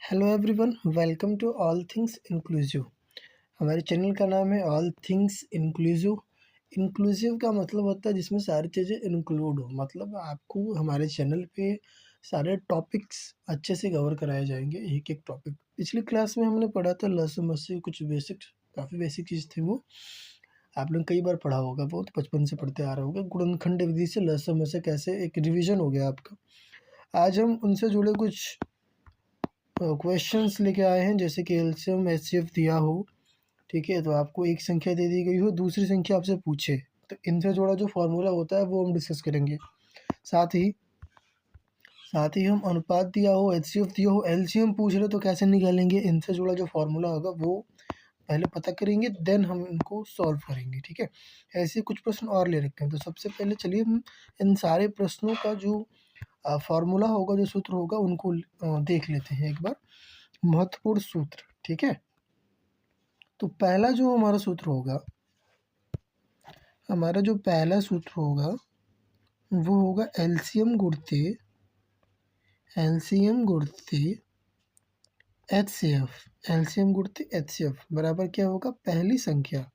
Hello everyone, welcome to all things inclusive. हमारे channel का नाम है ऑल थिंग्स इंक्लूसिव। इंक्लूसिव का मतलब होता है जिसमें सारी चीज़ें इंक्लूड हो, मतलब आपको हमारे चैनल पे सारे टॉपिक्स अच्छे से कवर कराए जाएंगे। एक एक टॉपिक पिछली क्लास में हमने पढ़ा था लहसुन मस्सी, कुछ बेसिक, काफ़ी बेसिक चीज़ थी वो। आप लोग कई बार पढ़ा होगा, वो तो बचपन से पढ़ते आ रहे होंगे। गुणनखंड विधि से लहसुन मस्सी कैसे, एक रिविजन हो गया आपका। आज हम उनसे जुड़े कुछ क्वेश्चंस लेके आए हैं, जैसे कि एलसीएम एचसीएफ दिया हो, ठीक है, तो आपको एक संख्या दे दी गई हो, दूसरी संख्या आपसे पूछे, तो इनसे जुड़ा जो फॉर्मूला होता है वो हम डिस्कस करेंगे। साथ ही हम अनुपात दिया हो, एचसीएफ दिया हो, एलसीएम पूछ रहे तो कैसे निकालेंगे, इनसे जुड़ा जो फॉर्मूला होगा वो पहले पता करेंगे, देन हम इनको सॉल्व करेंगे। ठीक है, ऐसे कुछ प्रश्न और ले रखे हैं, तो सबसे पहले चलिए हम इन सारे प्रश्नों का जो फॉर्मूला होगा, जो सूत्र होगा, उनको देख लेते हैं एक बार। महत्वपूर्ण सूत्र, ठीक है। तो पहला जो हमारा सूत्र होगा, हमारा जो पहला सूत्र होगा वो होगा एलसीएम गुणते एचसीएफ। एलसीएम गुणते एचसीएफ बराबर क्या होगा, पहली संख्या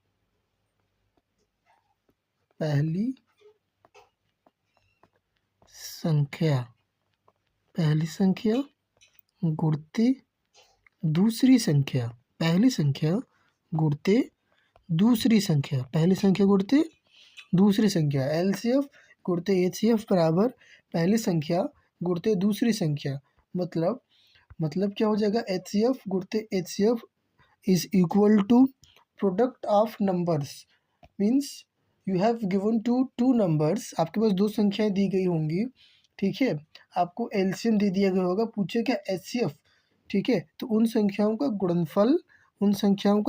गुणते दूसरी संख्या, पहली संख्या गुणते दूसरी संख्या, पहली संख्या गुणते दूसरी संख्या। एलसीएफ गुणते एचसीएफ बराबर पहली संख्या गुणते दूसरी संख्या। मतलब क्या हो जाएगा, एचसीएफ गुणते HCF is equal to product of numbers. Means you have given two numbers, आपके पास दो संख्याएं दी गई होंगी, ठीक है, आपको एलसीएम दे दिया गया होगा, पूछे क्या एचसीएफ, ठीक है, तो उन संख्याओं का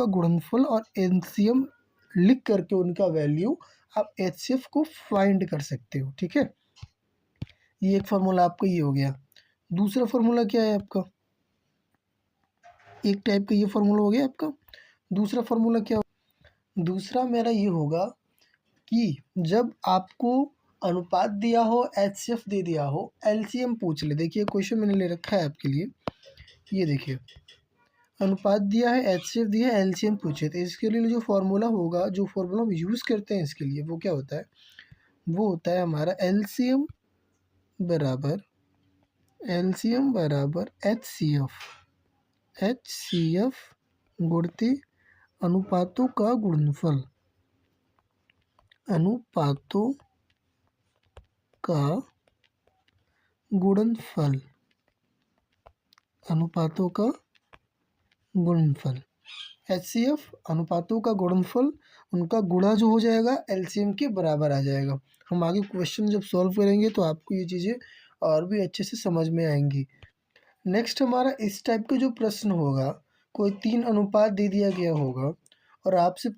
गुणनफल और एलसीएम लिख करके उनका वैल्यू आप एचसीएफ को फाइंड कर सकते हो। ठीक है, ये एक फार्मूला आपका ये हो गया। दूसरा फार्मूला क्या है आपका, एक टाइप का ये फार्मूला हो गया आपका। दूसरा फार्मूला क्या हो, दूसरा मेरा ये होगा कि जब आपको अनुपात दिया हो, एचसीएफ दे दिया हो, एलसीएम पूछ ले। देखिए क्वेश्चन मैंने ले रखा है आपके लिए, ये देखिए, अनुपात दिया है, एचसीएफ दिया है, एलसीएम पूछे, तो इसके लिए जो फार्मूला होगा, जो फार्मूला हम यूज़ करते हैं इसके लिए, वो क्या होता है, वो होता है हमारा एलसीएम बराबर एचसीएफ गुणते अनुपातों का गुणनफल, अनुपातों का गुणनफल, अनुपातों का गुणनफल। एचसीएफ अनुपातों का गुणनफल, उनका गुणा जो हो जाएगा एलसीएम के बराबर आ जाएगा। हम आगे क्वेश्चन जब सॉल्व करेंगे तो आपको ये चीज़ें और भी अच्छे से समझ में आएंगी। नेक्स्ट हमारा इस टाइप का जो प्रश्न होगा, कोई तीन अनुपात दे दिया गया होगा और आपसे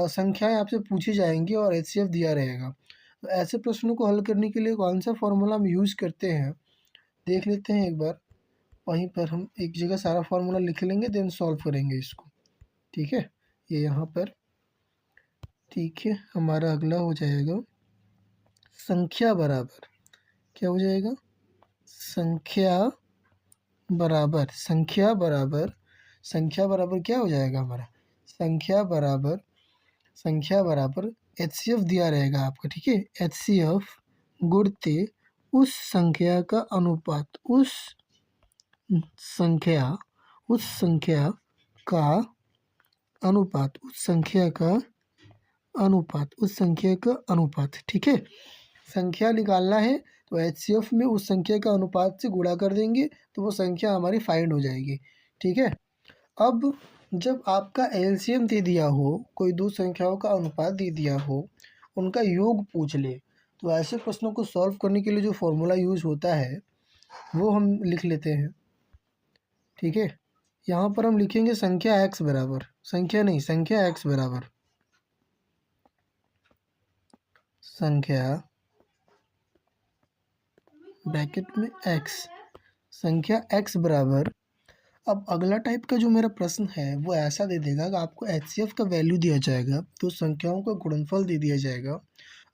संख्याएं आपसे पूछी जाएंगी और एचसीएफ दिया रहेगा, तो ऐसे प्रश्नों को हल करने के लिए कौन सा फॉर्मूला हम यूज़ करते हैं, देख लेते हैं एक बार। वहीं पर हम एक जगह सारा फार्मूला लिख लेंगे, देन सॉल्व करेंगे इसको। ठीक है, ये यहाँ पर, ठीक है, हमारा अगला हो जाएगा संख्या बराबर, क्या हो जाएगा, संख्या बराबर क्या हो जाएगा हमारा, संख्या बराबर एचसीएफ दिया रहेगा आपका, ठीक है, एचसीएफ गुणते उस संख्या का अनुपात, उस संख्या का अनुपात, ठीक है। संख्या निकालना है तो एचसीएफ में उस संख्या का अनुपात से गुणा कर देंगे, तो वो संख्या हमारी फाइंड हो जाएगी। ठीक है, अब जब आपका एलसीएम दे दिया हो, कोई दो संख्याओं का अनुपात दे दिया हो, उनका योग पूछ ले, तो ऐसे प्रश्नों को सॉल्व करने के लिए जो फॉर्मूला यूज़ होता है वो हम लिख लेते हैं। ठीक है, यहाँ पर हम लिखेंगे संख्या x बराबर, संख्या ब्रैकेट में x, संख्या x बराबर। अब अगला टाइप का जो मेरा प्रश्न है वो ऐसा दे देगा कि आपको एचसीएफ का वैल्यू दिया जाएगा, तो संख्याओं का गुणनफल दे दिया जाएगा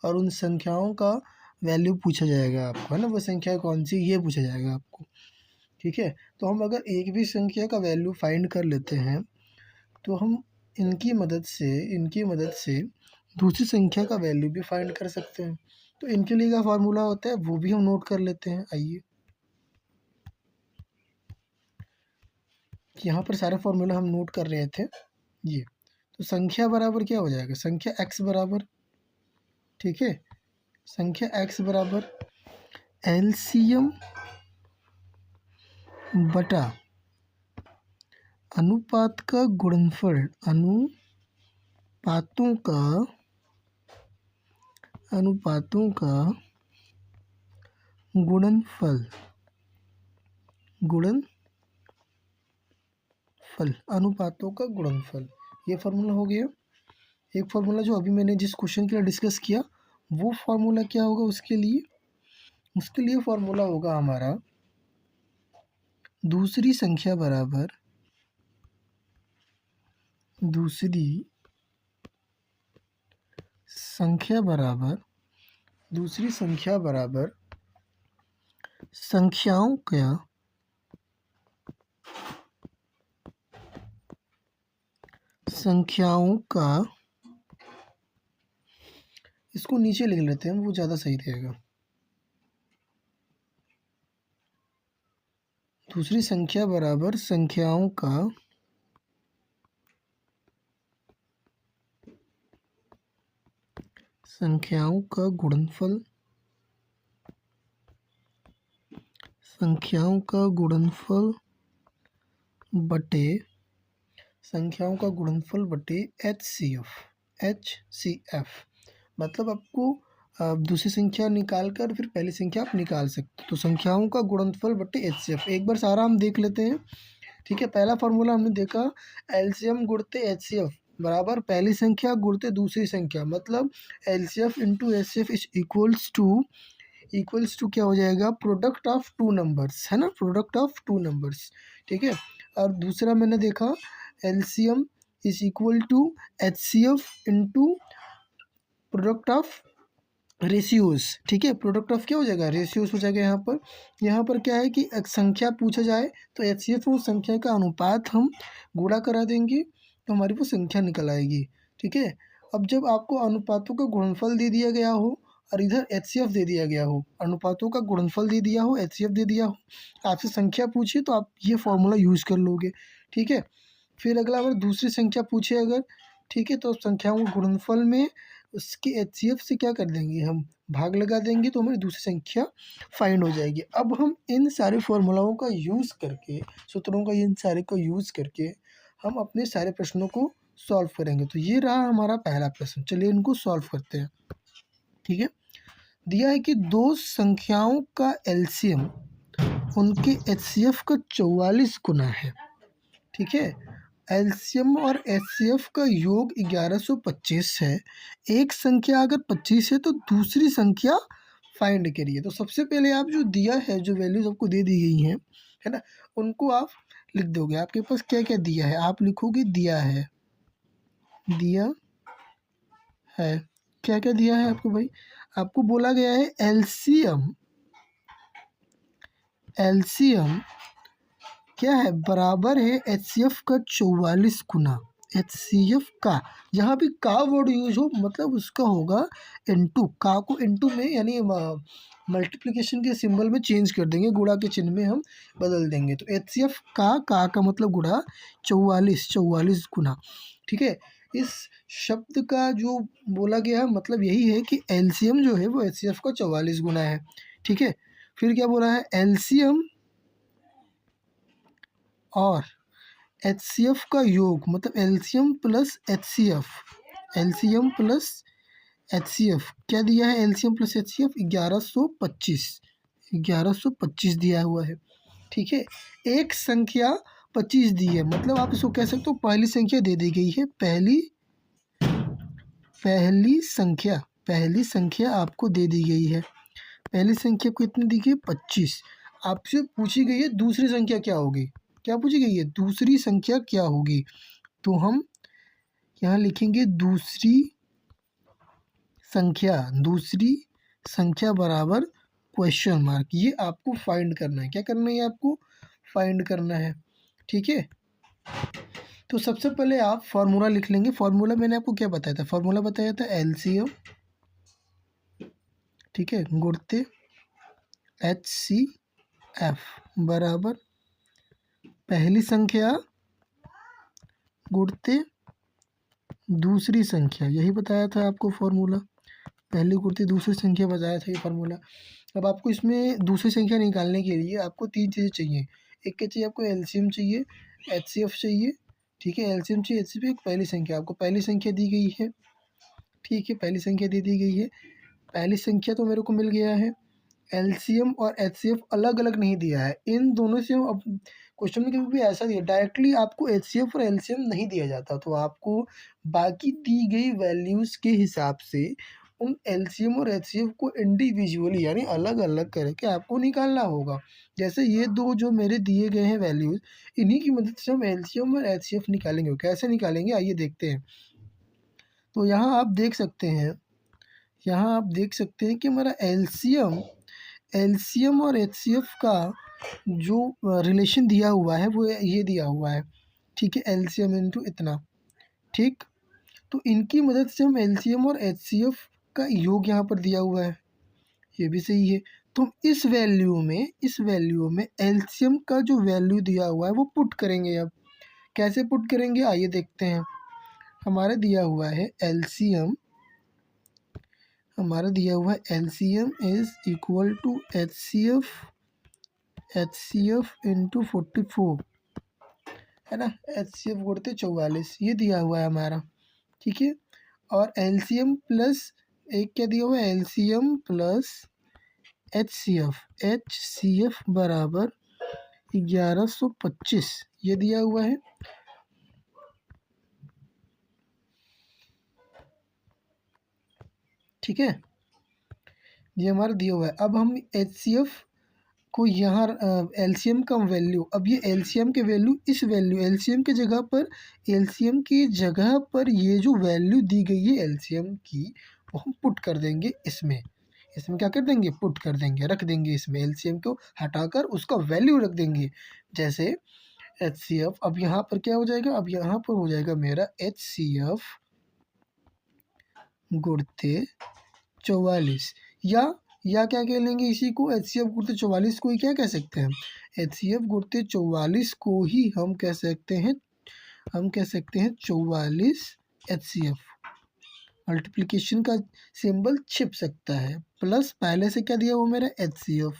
और उन संख्याओं का वैल्यू पूछा जाएगा आपको, है ना, वो संख्या कौन सी ये पूछा जाएगा आपको। ठीक है। तो हम अगर एक भी संख्या का वैल्यू फाइंड कर लेते हैं तो हम इनकी मदद से दूसरी संख्या का वैल्यू भी फाइंड कर सकते हैं। तो इनके लिए क्या फार्मूला होता है वो भी हम नोट कर लेते हैं। आइए, यहाँ पर सारे फार्मूला हम नोट कर रहे थे ये। तो संख्या बराबर क्या हो जाएगा, संख्या x बराबर, ठीक है, संख्या x बराबर एलसीएम बटा अनुपात का गुणनफल, अनुपातों का अनुपातों का गुणनफल, ये फार्मूला हो गया। एक फार्मूला जो अभी मैंने जिस क्वेश्चन के लिए डिस्कस किया वो फार्मूला क्या होगा, उसके लिए फार्मूला होगा हमारा दूसरी संख्या बराबर संख्याओं का, इसको नीचे लिख लेते हैं वो ज़्यादा सही रहेगा। दूसरी संख्या बराबर संख्याओं का गुणनफल, बटे HCF। मतलब आपको दूसरी संख्या निकाल कर फिर पहली संख्या आप निकाल सकते हो। तो संख्याओं का गुणनफल बटे HCF, एक बार सारा हम देख लेते हैं। ठीक है, पहला फॉर्मूला हमने देखा एलसीएम गुणते HCF बराबर पहली संख्या गुणते दूसरी संख्या, मतलब LCF into HCF is equals to क्या हो जाएगा, प्रोडक्ट ऑफ टू नंबर्स, है ना, प्रोडक्ट ऑफ टू नंबर्स। ठीक है, और दूसरा मैंने देखा LCM is equal to HCF into product of ratios. ठीक है, प्रोडक्ट ऑफ क्या हो जाएगा, रेशियोज हो जाएगा। यहाँ पर क्या है कि एक संख्या पूछा जाए तो HCF उस संख्या का अनुपात हम गुणा करा देंगे तो हमारी वो संख्या निकल आएगी। ठीक है, अब जब आपको अनुपातों का गुणनफल दे दिया गया हो और इधर HCF दे दिया गया हो, अनुपातों का गुणनफल दे दिया हो, HCF दे दिया हो, आपसे संख्या पूछे तो आप ये फॉर्मूला यूज़ कर लोगे। ठीक है, फिर अगला अगर दूसरी संख्या पूछे अगर, ठीक है, तो संख्याओं के गुणनफल में उसके HCF से क्या कर देंगे, हम भाग लगा देंगे तो हमारी दूसरी संख्या फाइंड हो जाएगी। अब हम इन सारे फॉर्मूलाओं का यूज़ करके, सूत्रों का इन सारे को यूज़ करके हम अपने सारे प्रश्नों को सॉल्व करेंगे। तो ये रहा हमारा पहला प्रश्न, चलिए इनको सॉल्व करते हैं। ठीक है, दिया है कि दो संख्याओं का एलसीएम उनके HCF का 44 गुना है। ठीक है, एलसीएम और HCF का योग 1125 है। एक संख्या अगर 25 है तो दूसरी संख्या फाइंड करिए। तो सबसे पहले आप जो दिया है, जो वैल्यूज आपको दे दी गई हैं, है ना, उनको आप लिख दोगे। आपके पास क्या क्या दिया है, आप लिखोगे दिया है, क्या क्या दिया है आपको भाई, आपको बोला गया है एलसीएम क्या है, बराबर है HCF का 44 गुना। HCF का, जहाँ भी का वर्ड यूज हो मतलब उसका होगा इनटू, का को इनटू में यानी मल्टीप्लिकेशन के सिंबल में चेंज कर देंगे, गुणा के चिन्ह में हम बदल देंगे। तो HCF का मतलब गुणा 44 गुना। ठीक है, इस शब्द का जो बोला गया है मतलब यही है कि LCM जो है वो HCF का 44 गुना है। ठीक है, फिर क्या बोला है, LCM और HCF का योग मतलब LCM प्लस HCF क्या दिया है, LCM प्लस HCF 1125 दिया हुआ है। ठीक है, एक संख्या 25 दी है, मतलब आप इसको कह सकते हो पहली संख्या दे दी गई है, पहली संख्या आपको दे दी गई है। पहली संख्या को कितनी दी गई, 25। आपसे पूछी गई है दूसरी संख्या क्या होगी, क्या पूछी गई है, दूसरी संख्या क्या होगी। तो हम यहाँ लिखेंगे दूसरी संख्या बराबर क्वेश्चन मार्क। ये आपको फाइंड करना है, क्या करना है आपको, फाइंड करना है। ठीक है, तो सबसे पहले आप फार्मूला लिख लेंगे। फार्मूला मैंने आपको क्या बताया था? फार्मूला बताया था एलसीएम, ठीक है, गुणित HCF बराबर पहली संख्या गुणित दूसरी संख्या। यही बताया था आपको फार्मूला, पहली गुणित दूसरी संख्या बताया था ये फार्मूला। अब आपको इसमें दूसरी संख्या निकालने के लिए आपको तीन चीज़ें चाहिए। एक क्या चाहिए आपको? एलसीएम चाहिए, HCF चाहिए। ठीक है, एलसीएम चाहिए, HCF, एक पहली संख्या। आपको पहली संख्या दी गई है, ठीक है, पहली संख्या दे दी गई है। पहली संख्या तो मेरे को मिल गया है। एलसीएम और HCF अलग अलग नहीं दिया है, इन दोनों से अब क्वेश्चन में कभी भी ऐसा दिया डायरेक्टली आपको HCF और एलसीएम नहीं दिया जाता, तो आपको बाकी दी गई वैल्यूज़ के हिसाब से उन एलसीएम और HCF को इंडिविजुअली यानी अलग अलग करके आपको निकालना होगा। जैसे ये दो जो मेरे दिए गए हैं वैल्यूज़, इन्हीं की मदद से हम एलसीएम और HCF निकालेंगे। कैसे निकालेंगे आइए देखते हैं। तो यहाँ आप देख सकते हैं, यहाँ आप देख सकते हैं कि हमारा एलसीएम और HCF का जो रिलेशन दिया हुआ है वो ये दिया हुआ है, ठीक है, एलसीएम इंटू इतना। ठीक, तो इनकी मदद से हम एलसीएम और HCF का योग यहाँ पर दिया हुआ है, ये भी सही है। तो हम इस वैल्यू में एलसीएम का जो वैल्यू दिया हुआ है वो पुट करेंगे। अब कैसे पुट करेंगे आइए देखते हैं। हमारा दिया हुआ है एलसीएम, हमारा दिया हुआ है LCM is equal to HCF into 44, है ना, HCF गुणित 44 ये दिया हुआ है हमारा, ठीक है। और एलसीएम प्लस एक क्या दिया हुआ है? एलसीएम प्लस HCF बराबर 1125 ये दिया हुआ है। ठीक है, ये हमारा दिया हुआ है। अब हम HCF को यहाँ एलसीएम का वैल्यू, अब ये एलसीएम के वैल्यू इस वैल्यू एलसीएम की जगह पर ये जो वैल्यू दी गई है एलसीएम की वो हम पुट कर देंगे इसमें क्या कर देंगे? पुट कर देंगे, रख देंगे इसमें, एलसीएम को हटाकर उसका वैल्यू रख देंगे। जैसे HCF, अब यहाँ पर क्या हो जाएगा? अब यहाँ पर हो जाएगा मेरा HCF गुणित 44 या क्या कह लेंगे इसी को? HCF गुणित 44 को ही क्या कह सकते हैं? HCF गुणित 44 को ही हम कह सकते हैं 44 HCF। मल्टीप्लिकेशन का सिंबल छिप सकता है, प्लस पहले से क्या दिया हुआ मेरा HCF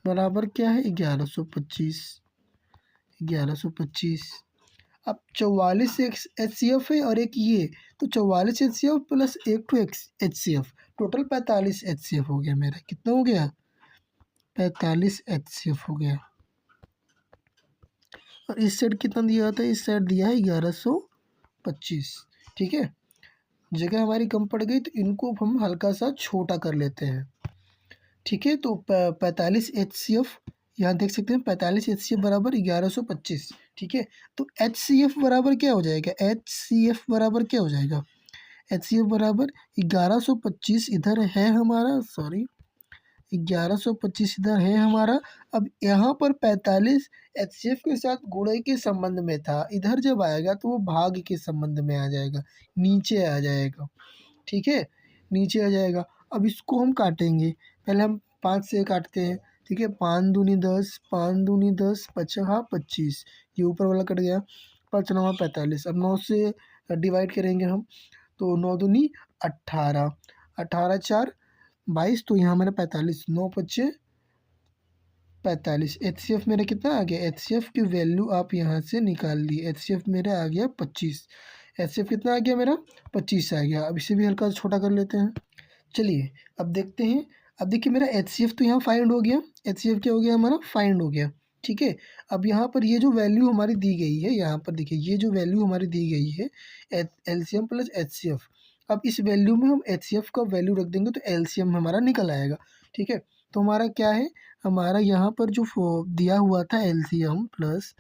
बराबर क्या है? 1125। अब 44 HCF है और एक ये, तो 44 HCF प्लस एक टू HCF, टोटल 45 HCF हो गया मेरा। कितना हो गया? 45 HCF हो गया। और इस साइड कितना दिया था? इस साइड दिया है 1125। ठीक है, जगह हमारी कम पड़ गई तो इनको हम हल्का सा छोटा कर लेते हैं। ठीक है, तो 45 HCF यहाँ देख सकते हैं, 45 HCF बराबर 1125। ठीक है, तो HCF बराबर क्या हो जाएगा? HCF बराबर क्या हो जाएगा? HCF बराबर 1125 इधर है हमारा, 1125 इधर है हमारा। अब यहाँ पर 45 HCF के साथ गुणे के संबंध में था, इधर जब आएगा तो वो भाग के संबंध में आ जाएगा, नीचे आ जाएगा। ठीक है, नीचे आ जाएगा। अब इसको हम काटेंगे, पहले हम 5 से काटते हैं। ठीक है, 5 दूनी 10, 5 दूनी 10, 5 25, ये ऊपर वाला कट गया, 5 9 45। अब 9 से डिवाइड करेंगे हम, तो 9 दूनी 18, 18 4 22, तो यहाँ मेरा 45, 9 5 45। HCF मेरा कितना आ गया? HCF की वैल्यू आप यहाँ से निकाल ली, HCF मेरा आ गया 25। HCF कितना आ गया मेरा? 25 आ गया। अब इसे भी हल्का सा छोटा कर लेते हैं। चलिए अब देखते हैं। अब देखिए मेरा HCF तो यहाँ फाइंड हो गया, HCF क्या हो गया हमारा? फाइंड हो गया। ठीक है, अब यहाँ पर ये जो वैल्यू हमारी दी गई है, यहाँ पर देखिए ये जो वैल्यू हमारी दी गई है LCM प्लस HCF, अब इस वैल्यू में हम HCF का वैल्यू रख देंगे तो LCM हमारा निकल आएगा। ठीक है, तो हमारा क्या है? हमारा यहाँ पर जो दिया हुआ था LCM प्लस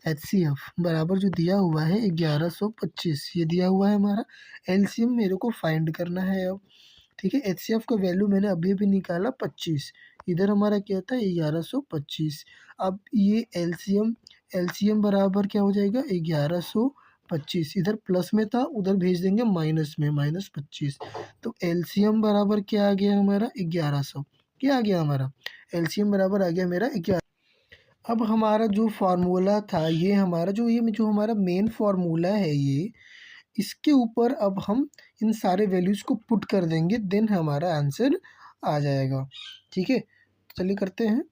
HCF बराबर जो दिया हुआ है 1125, ये दिया हुआ है हमारा। LCM मेरे को फाइंड करना है अब। ठीक है, HCF का वैल्यू मैंने अभी भी निकाला 25, इधर हमारा क्या था 1125। अब ये एलसीएम बराबर क्या हो जाएगा 1125, इधर प्लस में था उधर भेज देंगे माइनस में, -25। तो एलसीएम बराबर क्या आ गया हमारा 1100। क्या आ गया हमारा एलसीएम बराबर आ गया मेरा 11। अब हमारा जो फार्मूला था ये हमारा जो हमारा मेन फार्मूला है ये, इसके ऊपर अब हम इन सारे वैल्यूज़ को पुट कर देंगे, देन हमारा आंसर आ जाएगा। ठीक है, चलिए करते हैं।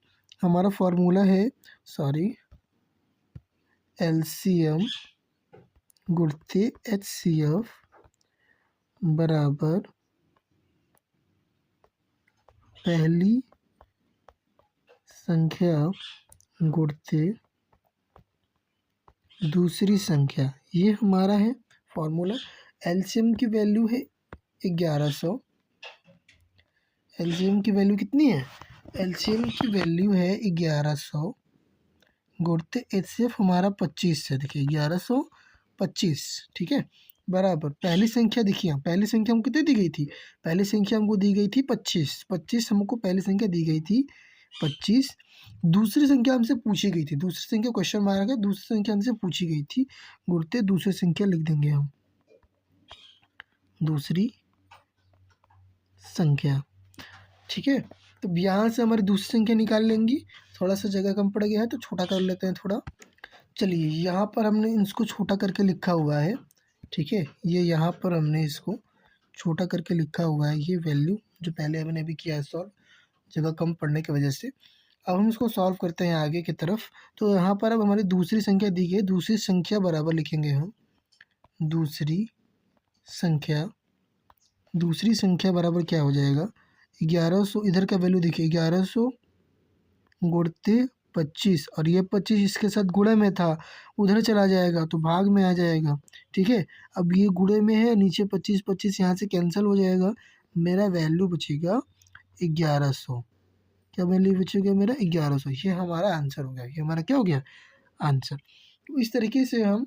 हमारा फार्मूला है एलसीएम गुणित एचसीएफ बराबर पहली संख्या गुणित दूसरी संख्या, ये हमारा है फार्मूला। एलसीएम की वैल्यू है 1100। एलसीएम की वैल्यू कितनी है? एलसीएम की वैल्यू है 1100 गुणित एचसीएफ हमारा 25 है। देखिए 1125, ठीक है, बराबर पहली संख्या। देखिए पहली संख्या हमको कितनी दी गई थी? पहली संख्या हमको दी गई थी 25 हमको पहली संख्या दी गई थी 25। दूसरी संख्या हमसे पूछी गई थी, दूसरी संख्या क्वेश्चन मारा गया, दूसरी संख्या हमसे पूछी गई थी गुणित दूसरी संख्या लिख देंगे हम, दूसरी संख्या। ठीक है, तो यहाँ से हमारी दूसरी संख्या निकाल लेंगी। थोड़ा सा जगह कम पड़ गया है तो छोटा कर लेते हैं थोड़ा। चलिए यहाँ पर हमने इसको छोटा करके लिखा हुआ है। ठीक है, ये यहाँ पर हमने इसको छोटा करके लिखा हुआ है, ये वैल्यू जो पहले हमने अभी किया है सॉल्व, जगह कम पड़ने की वजह से। अब हम इसको सॉल्व करते हैं आगे की तरफ। तो यहाँ पर अब हमारी दूसरी संख्या दी गई है, दूसरी संख्या बराबर लिखेंगे हम दूसरी संख्या। दूसरी संख्या बराबर क्या हो जाएगा 1100। इधर का वैल्यू देखिए 1100 गुणित 25, और ये 25 इसके साथ गुणे में था, उधर चला जाएगा तो भाग में आ जाएगा। ठीक है, अब ये गुणे में है, नीचे 25 यहाँ से कैंसिल हो जाएगा, मेरा वैल्यू बचेगा 1100। क्या वैल्यू बचेगा मेरा 1100। ये हमारा आंसर हो गया, ये हमारा क्या हो गया आंसर। तो इस तरीके से हम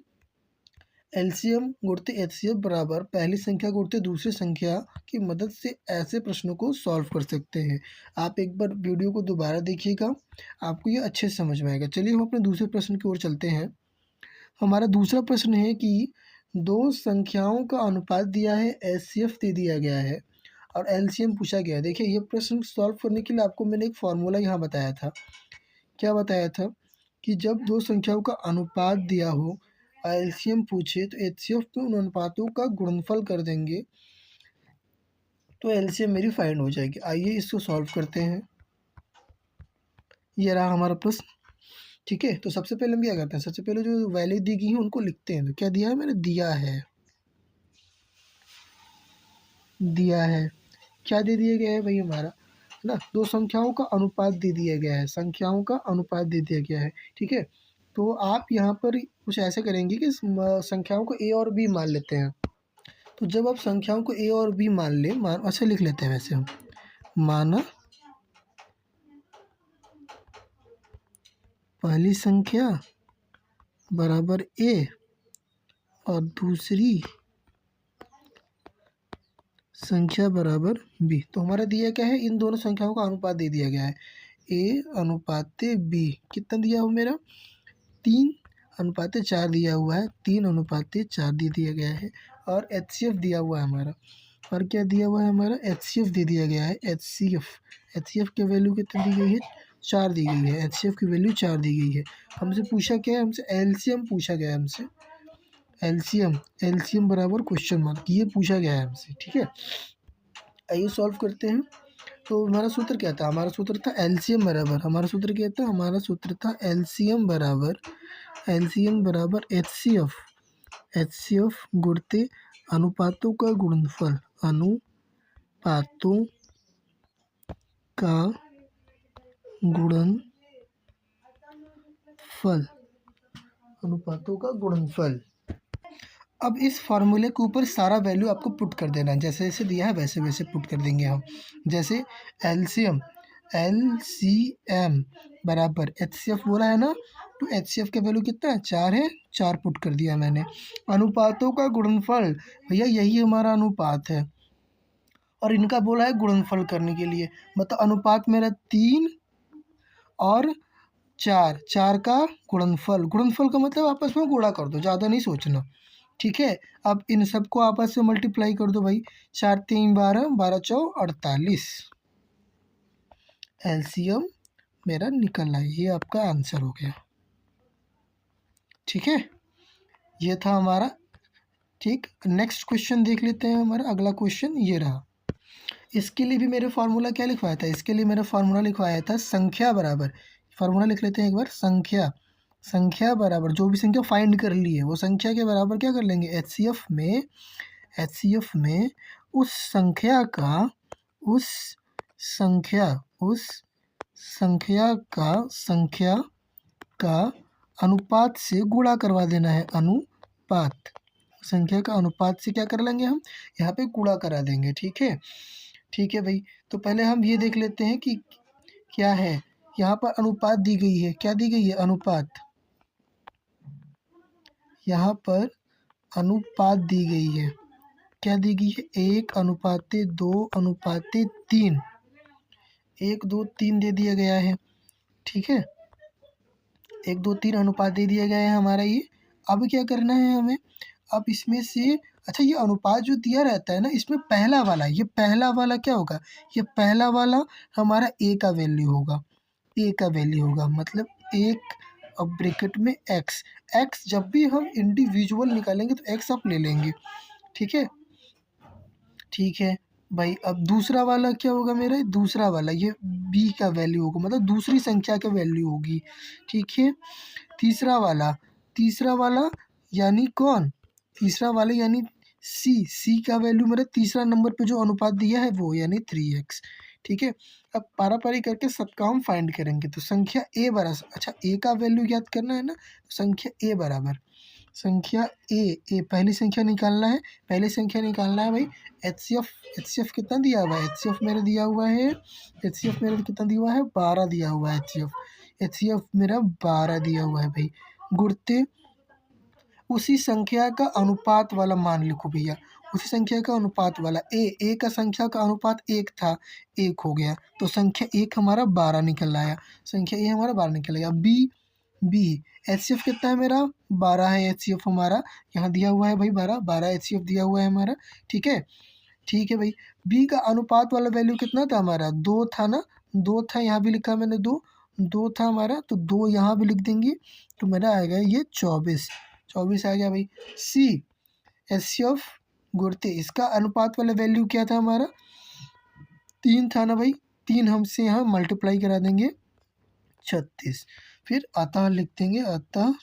एलसीएम गुणित एचसीएफ बराबर पहली संख्या गुणित दूसरी संख्या की मदद से ऐसे प्रश्नों को सॉल्व कर सकते हैं। आप एक बार वीडियो को दोबारा देखिएगा, आपको ये अच्छे से समझ में आएगा। चलिए हम अपने दूसरे प्रश्न की ओर चलते हैं। हमारा दूसरा प्रश्न है कि दो संख्याओं का अनुपात दिया है, एचसीएफ दे दिया गया है और एलसीएम पूछा गया है। देखिए ये प्रश्न सॉल्व करने के लिए आपको मैंने एक फार्मूला यहाँ बताया था। क्या बताया था कि जब दो संख्याओं का अनुपात दिया हो, एलसीएम पूछे तो एचसीएफ पे उन अनुपातों का गुणनफल कर देंगे तो एलसीएम मेरी फाइंड हो जाएगी। आइए इसको सॉल्व करते हैं। ये रहा हमारा प्रश्न। ठीक है, तो सबसे पहले हम क्या करते हैं, सबसे पहले जो वैल्यू दी गई है उनको लिखते हैं। तो क्या दिया है मैंने, दिया है क्या दे दिया गया है भाई हमारा, है ना, दो संख्याओं का अनुपात दे दिया गया है, संख्याओं का अनुपात दे दिया गया है। ठीक है, तो आप यहाँ पर कुछ ऐसे करेंगे कि संख्याओं को ए और बी मान लेते हैं। तो जब आप संख्याओं को ए और बी मान ले, ऐसे लिख लेते हैं वैसे हम, माना पहली संख्या बराबर ए और दूसरी संख्या बराबर बी। तो हमारा दिया क्या है, इन दोनों संख्याओं का अनुपात दे दिया गया है, ए अनुपात बी। कितना दिया हो मेरा 3:4 दिया हुआ है, 3:4 दे दिया गया है। और एचसीएफ दिया हुआ है हमारा, और क्या दिया हुआ है हमारा एचसीएफ दे दिया गया है। एचसीएफ की वैल्यू कितनी दी गई है 4 दी गई है, एचसीएफ की वैल्यू 4 दी गई है। हमसे पूछा क्या है, हमसे एलसीएम पूछा गया है, हमसे एलसीएम बराबर क्वेश्चन मार्क, ये पूछा गया है हमसे। ठीक है, आइए सॉल्व करते हैं। तो हमारा सूत्र क्या था, हमारा सूत्र था एलसीएम बराबर, हमारा सूत्र क्या था, हमारा सूत्र था एलसीएम बराबर एचसीएफ गुणित अनुपातों का गुणनफल, अनुपातों का गुणनफल, अनुपातों का गुणनफल। अब इस फार्मूले के ऊपर सारा वैल्यू आपको पुट कर देना है, जैसे जैसे दिया है वैसे वैसे पुट कर देंगे हम। जैसे एलसीएम बराबर एचसीएफ बोला है ना, तो एचसीएफ का वैल्यू कितना है 4 है, 4 पुट कर दिया मैंने। अनुपातों का गुणनफल, भैया यही हमारा अनुपात है, और इनका बोला है गुणनफल करने के लिए। मतलब अनुपात मेरा 3 और 4, 4 का गुणनफल। गुणनफल का मतलब आपस में गुणा कर दो, ज़्यादा नहीं सोचना, ठीक है। अब इन सबको आपस में मल्टीप्लाई कर दो भाई, 4 3 12, 12 चौ 48। एलसीएम मेरा निकल आया, ये आपका आंसर हो गया, ठीक है। ये था हमारा, ठीक। नेक्स्ट क्वेश्चन देख लेते हैं। हमारा अगला क्वेश्चन ये रहा। इसके लिए भी मेरे फार्मूला क्या लिखवाया था? इसके लिए मेरा फार्मूला लिखवाया था संख्या बराबर, फार्मूला लिख लेते हैं एक बार। संख्या बराबर, जो भी संख्या फाइंड कर ली है वो संख्या के बराबर क्या कर लेंगे, एचसीएफ में उस संख्या का संख्या का अनुपात से गुणा करवा देना है। अनुपात, संख्या का अनुपात से क्या कर लेंगे हम, यहाँ पे गुणा करा देंगे, ठीक है। ठीक है भाई, तो पहले हम ये देख लेते हैं कि क्या है। यहाँ पर अनुपात दी गई है, क्या दी गई है, अनुपात। यहाँ पर अनुपात दी गई है, क्या दी गई है, 1:2:3, 1 2 3 दे दिया गया है, ठीक है। 1 2 3 अनुपात दे दिया गया है हमारा ये। अब क्या करना है हमें, अब इसमें से, अच्छा ये अनुपात जो दिया रहता है ना, इसमें पहला वाला, ये पहला वाला क्या होगा, ये पहला वाला हमारा ए का वैल्यू होगा, मतलब 1 अब ब्रैकेट में एक्स जब भी हम इंडिविजुअल निकालेंगे तो एक्स आप ले लेंगे, ठीक है भाई। अब दूसरा वाला क्या होगा मेरा, दूसरा वाला ये बी का वैल्यू होगा, मतलब दूसरी संख्या का वैल्यू होगी, ठीक है। तीसरा वाला यानी कौन, तीसरा वाला यानी सी का वैल्यू मेरा तीसरा नंबर पे जो अनुपात दिया है वो, यानी 3x, ठीक है। अब पारापारी करके सबका हम फाइंड करेंगे। तो संख्या ए बराबर, अच्छा ए का वैल्यू याद करना है ना, तो संख्या ए बराबर, संख्या ए पहली संख्या निकालना है, भाई। एचसीएफ कितना दिया हुआ है, एचसीएफ मेरा दिया हुआ है, कितना दिया हुआ है, 12 दिया हुआ है। एचसीएफ मेरा 12 दिया हुआ है भाई। गुणते उसी संख्या का अनुपात वाला मान लिखो भैया, उसी संख्या का अनुपात वाला ए का संख्या का अनुपात 1 था, 1 हो गया, तो संख्या 1 हमारा 12 निकल आया, संख्या ए हमारा 12 निकल आया। बी एचसीएफ कितना है मेरा, 12 है एचसीएफ हमारा, यहाँ दिया हुआ है भाई 12 एचसीएफ दिया हुआ है हमारा, ठीक है भाई। बी का अनुपात वाला वैल्यू कितना था हमारा, 2 था ना, 2 था, यहाँ भी लिखा मैंने 2 था हमारा, तो 2 यहाँ भी लिख देंगे, तो मेरा आएगा ये 24 आ गया भाई। सी एचसीएफ गुणते, इसका अनुपात वाला वैल्यू क्या था हमारा, 3 था ना भाई, 3 हमसे यहाँ मल्टीप्लाई करा देंगे 36, फिर अतः लिख देंगे, अतः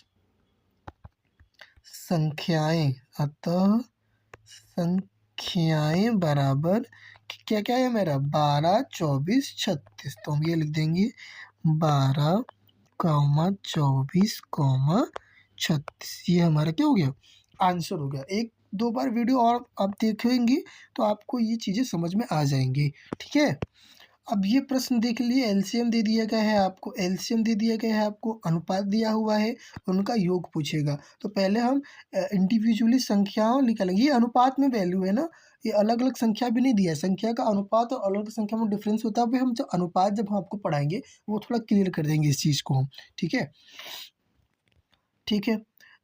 संख्याएं बराबर क्या क्या है मेरा, 12 24 36, तो हम ये लिख देंगे 12, 24, 36, ये हमारा क्या हो गया, आंसर हो गया। एक दो बार वीडियो और आप देखेंगे तो आपको ये चीज़ें समझ में आ जाएंगी, ठीक है। अब ये प्रश्न देख लिए, एलसीएम दे दिया गया है आपको, अनुपात दिया हुआ है, उनका योग पूछेगा। तो पहले हम इंडिविजुअली संख्याओं निकालेंगे, ये अनुपात में वैल्यू है ना, ये अलग अलग संख्या भी नहीं दिया है, संख्या का अनुपात और अलग संख्या में डिफरेंस होता है। अभी हम जो अनुपात जब हम आपको पढ़ाएंगे वो थोड़ा क्लियर कर देंगे इस चीज़ को हम, ठीक है।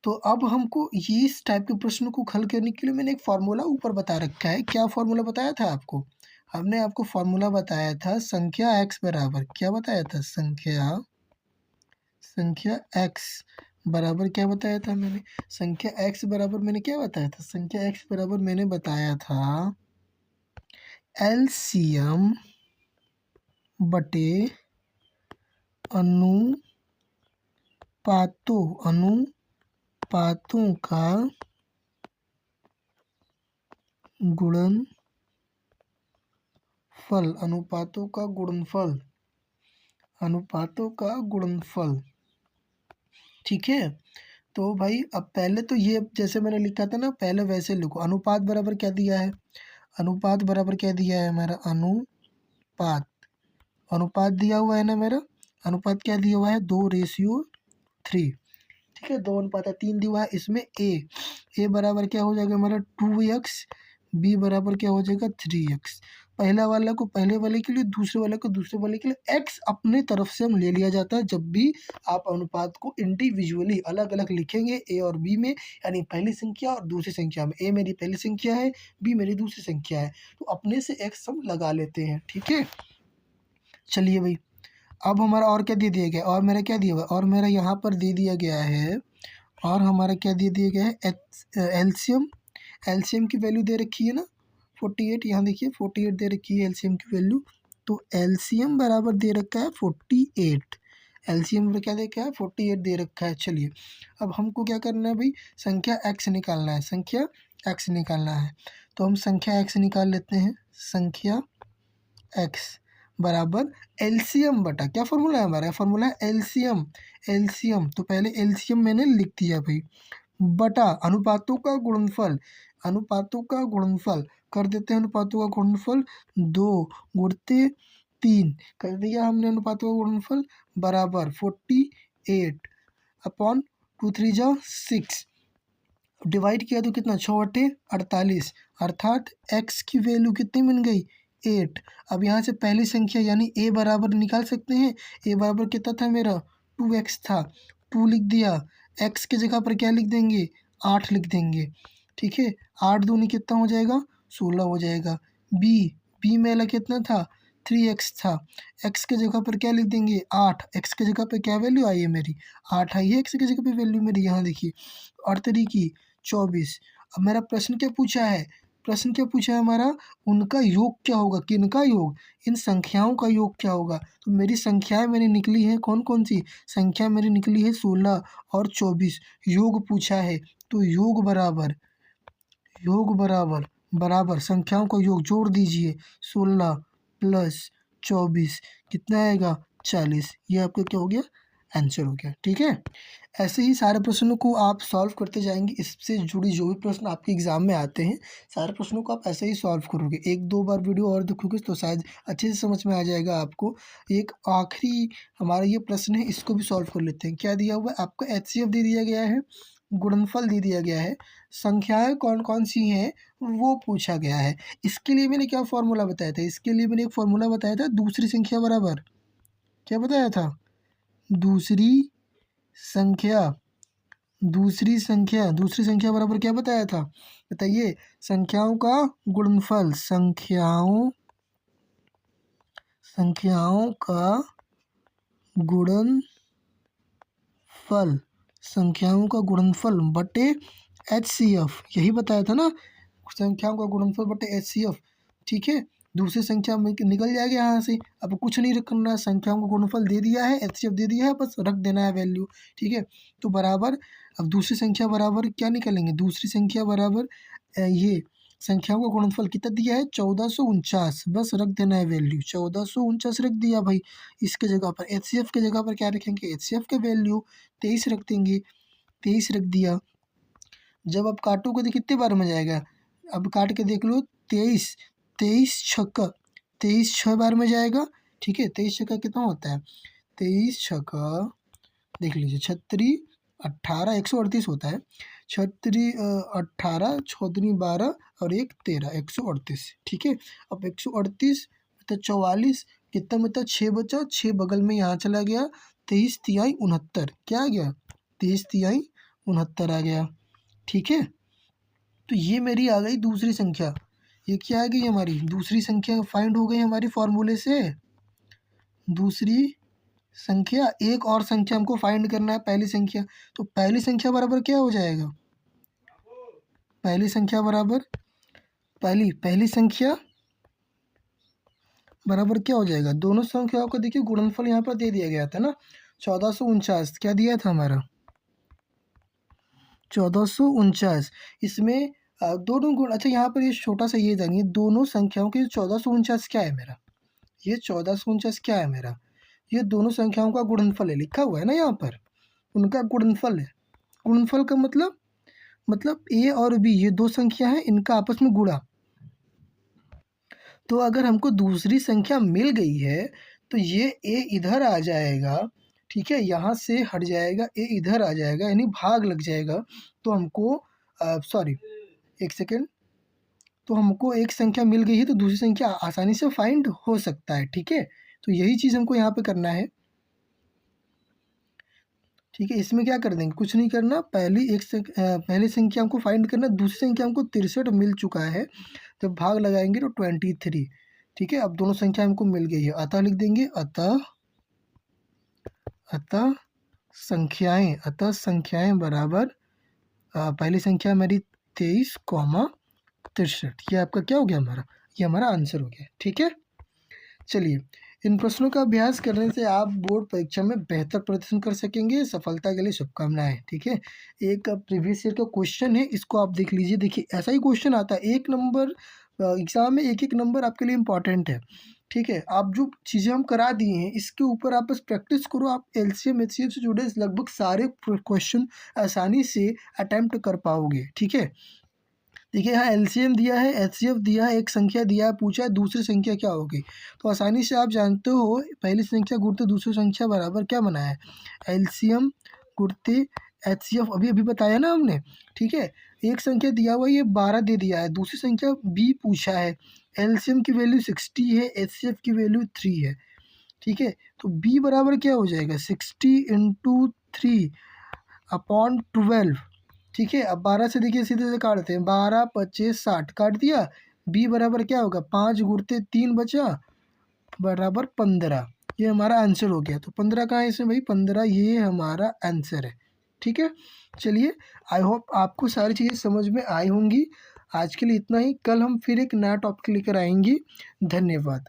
तो अब हमको ये इस टाइप के प्रश्नों को हल करने के लिए मैंने एक फार्मूला ऊपर बता रखा है। क्या फार्मूला बताया था आपको, हमने आपको फार्मूला बताया था संख्या x बराबर, क्या बताया था, संख्या x बराबर, क्या बताया था मैंने, संख्या x बराबर मैंने क्या बताया था, संख्या x बराबर मैंने बताया था एलसीएम बटे अनुपातों का गुणनफल, ठीक है। तो भाई अब पहले तो ये जैसे मैंने लिखा था ना, पहले वैसे लिखो। अनुपात बराबर क्या दिया है, हमारा अनुपात दिया हुआ है ना मेरा, अनुपात क्या दिया हुआ है, 2:3, ठीक है, 2:3 दिया हुआ है। इसमें ए बराबर क्या हो जाएगा हमारा, 2x b बराबर क्या हो जाएगा 3x। पहला वाला को पहले वाले के लिए, दूसरे वाले को दूसरे वाले के लिए। x अपने तरफ से हम ले लिया जाता है जब भी आप अनुपात को इंडिविजुअली अलग अलग लिखेंगे a और b में, यानी पहली संख्या और दूसरी संख्या में। a मेरी पहली संख्या है, b मेरी दूसरी संख्या है, तो अपने से x हम लगा लेते हैं। ठीक है, चलिए भाई, अब हमारा और क्या दे दिया गया, और मेरा क्या दिया हुआ, और मेरा यहाँ पर दे दिया गया है, और हमारा क्या दे दिया गया है, एलसीएम। एलसीएम की वैल्यू दे रखी है ना 48, यहाँ देखिए 48 दे रखी है एलसीएम की वैल्यू। तो एलसीएम बराबर दे रखा है 48। एलसीएम क्या दे रखा है 48 दे रखा है। चलिए, अब हमको क्या करना है भाई, संख्या x निकालना है, संख्या x निकालना है। तो हम संख्या x निकाल लेते हैं। संख्या x बराबर एलसीएम बटा, क्या फॉर्मूला है हमारा, फॉर्मूला है एलसीएम। एलसीएम तो पहले एलसीएम मैंने लिख दिया भाई, बटा अनुपातों का गुणनफल। अनुपातों का गुणनफल कर देते हैं, अनुपातों का गुणनफल 2 गुणते 3 कर दिया हमने, अनुपातों का गुणनफल बराबर 48 अपॉन 2 3 जा 6, डिवाइड किया तो कितना 6/48, अर्थात x की वैल्यू कितनी बन गई 8। अब यहाँ से पहली संख्या यानी a बराबर निकाल सकते हैं। a बराबर कितना था मेरा 2x था, 2 लिख दिया, x की जगह पर क्या लिख देंगे 8 लिख देंगे। ठीक है, 8 दूनी कितना हो जाएगा 16 हो जाएगा। b मेरा कितना था 3x था, x की जगह पर क्या लिख देंगे 8, x की जगह पर क्या वैल्यू आई है मेरी 8 आई है, x की जगह पर वैल्यू मेरी यहाँ देखिए 8 तरीकी 24। अब मेरा प्रश्न क्या पूछा है, प्रश्न क्या पूछा है हमारा, उनका योग क्या होगा, किनका योग, इन संख्याओं का योग क्या होगा। तो मेरी संख्याएं मेरी निकली है कौन कौन सी, संख्या मेरी निकली है 16 और 24, योग पूछा है। तो योग बराबर, योग बराबर बराबर संख्याओं का योग जोड़ दीजिए, 16 प्लस 24 कितना आएगा 40। ये आपका क्या हो गया आंसर हो गया। ठीक है, ऐसे ही सारे प्रश्नों को आप सॉल्व करते जाएंगे, इससे जुड़ी जो भी प्रश्न आपके एग्जाम में आते हैं सारे प्रश्नों को आप ऐसे ही सॉल्व करोगे। एक दो बार वीडियो और देखोगे तो शायद अच्छे से समझ में आ जाएगा आपको। एक आखिरी हमारा ये प्रश्न है, इसको भी सॉल्व कर लेते हैं। क्या दिया हुआ है आपका, एचसीएफ दे दिया गया है, गुणनफल दे दिया गया है, संख्याएं कौन कौन सी हैं वो पूछा गया है। इसके लिए मैंने क्या फॉर्मूला बताया था, इसके लिए मैंने एक फॉर्मूला बताया था, दूसरी संख्या बराबर क्या बताया था, दूसरी संख्या, दूसरी संख्या, दूसरी संख्या बराबर क्या बताया था बताइए, संख्याओं का गुणनफल, संख्याओं का गुणनफल, संख्याओं का गुणनफल बटे एचसीएफ, यही बताया था ना, संख्याओं का गुणनफल बटे एचसीएफ। ठीक है, दूसरी संख्या में निकल जाएगा यहाँ से, अब कुछ नहीं करना है, संख्याओं का गुणनफल दे दिया है, एचसीएफ दे दिया है, बस रख देना है वैल्यू। ठीक है, तो बराबर, अब दूसरी संख्या बराबर क्या निकालेंगे, दूसरी संख्या बराबर ये संख्याओं का गुणनफल कितना दिया है 1449, बस रख देना है वैल्यू 1449 रख दिया भाई। इसके जगह पर एचसीएफ के जगह पर क्या रखेंगे, एचसीएफ के वैल्यू 23 रख देंगे, 23 रख दिया। जब आप काटोगे तो कितने बार में जाएगा, अब काट के देख लो, 23 23 छक्का 23 6 बार में जाएगा। ठीक है, 23 छक्का कितना होता है, 23 छक्का देख लीजिए 36 18 138 होता है, 36 18 चौदनी 12 और 1 13 138। ठीक है, अब 138 मतलब 44 कितना मतलब 6 बचा, 6 बगल में यहाँ चला गया, 23 तिहाई 69 क्या आ गया, 23 तिहाई 69 आ गया। ठीक है, तो ये मेरी आ गई दूसरी संख्या, ये क्या आ गई हमारी दूसरी संख्या फाइंड हो गई हमारी फॉर्मूले से। दूसरी संख्या, एक और संख्या हमको फाइंड करना है, पहली संख्या, तो पहली संख्या बराबर क्या हो जाएगा, पहली संख्या बराबर पहली संख्या बराबर क्या हो जाएगा, दोनों संख्याओं को देखिए गुणनफल यहाँ पर दे दिया गया था ना 1449, क्या दिया था हमारा 1449, इसमें दोनों गुण, अच्छा यहाँ पर ये छोटा सा ये जानिए, दोनों संख्याओं के 1449 क्या है मेरा, ये 1449 क्या है मेरा, ये दोनों संख्याओं का गुणनफल है, लिखा हुआ है ना यहाँ पर, उनका गुणनफल है। गुणनफल का मतलब ए और बी ये दो संख्या हैं, इनका आपस में गुणा। तो अगर हमको दूसरी संख्या मिल गई है तो ये ए इधर आ जाएगा, ठीक है, यहाँ से हट जाएगा, ए इधर आ जाएगा, यानी भाग लग जाएगा। तो हमको सॉरी एक सेकेंड, तो हमको एक संख्या मिल गई है तो दूसरी संख्या आसानी से फाइंड हो सकता है, ठीक है। तो यही चीज़ हमको यहाँ पे करना है, ठीक है। इसमें क्या कर देंगे, कुछ नहीं करना, पहली संख्या हमको फाइंड करना, दूसरी संख्या हमको 63 मिल चुका है, जब भाग लगाएंगे तो 23, ठीक है। अब दोनों संख्या हमको मिल गई है, अतः लिख देंगे अतः संख्याएं बराबर पहली संख्या हमारी 23,63, ये आपका क्या हो गया, ये हमारा आंसर हो गया, ठीक है। चलिए, इन प्रश्नों का अभ्यास करने से आप बोर्ड परीक्षा में बेहतर प्रदर्शन कर सकेंगे। सफलता के लिए शुभकामनाएं, ठीक है। एक प्रीवियस ईयर का क्वेश्चन है, इसको आप देख लीजिए। देखिए, ऐसा ही क्वेश्चन आता है, एक नंबर एग्जाम में एक नंबर आपके लिए इम्पॉर्टेंट है, ठीक है। आप जो चीज़ें हम करा दिए हैं इसके ऊपर आप बस प्रैक्टिस करो, आप एलसीएम एचसीएफ से जुड़े लगभग सारे क्वेश्चन आसानी से अटैम्प्ट कर पाओगे, ठीक है। देखिए, यहाँ एलसीएम दिया है, एचसीएफ दिया है, एक संख्या दिया है, पूछा है दूसरी संख्या क्या होगी, तो आसानी से आप जानते हो पहली संख्या गुणते दूसरी संख्या बराबर क्या बना है, एलसीएम गुणते एचसीएफ, अभी अभी बताया ना हमने, ठीक है। एक संख्या दिया हुआ ये 12 दे दिया है, दूसरी संख्या बी पूछा है, एलसीएम की वैल्यू 60 है, एचसीएफ की वैल्यू 3 है, ठीक है। तो बी बराबर क्या हो जाएगा, 60 × 3 अपॉन 12, ठीक है। अब 12 से देखिए सीधे से काटते हैं, 12 25 60 काट दिया, बी बराबर क्या होगा, 5 गुणते 3 बचा बराबर 15, ये हमारा आंसर हो गया। तो 15 कहाँ है इसमें भाई, 15 ये हमारा आंसर है, ठीक है। चलिए, आई होप आपको सारी चीज़ें समझ में आई होंगी। आज के लिए इतना ही, कल हम फिर एक नया टॉपिक लेकर आएंगे। धन्यवाद।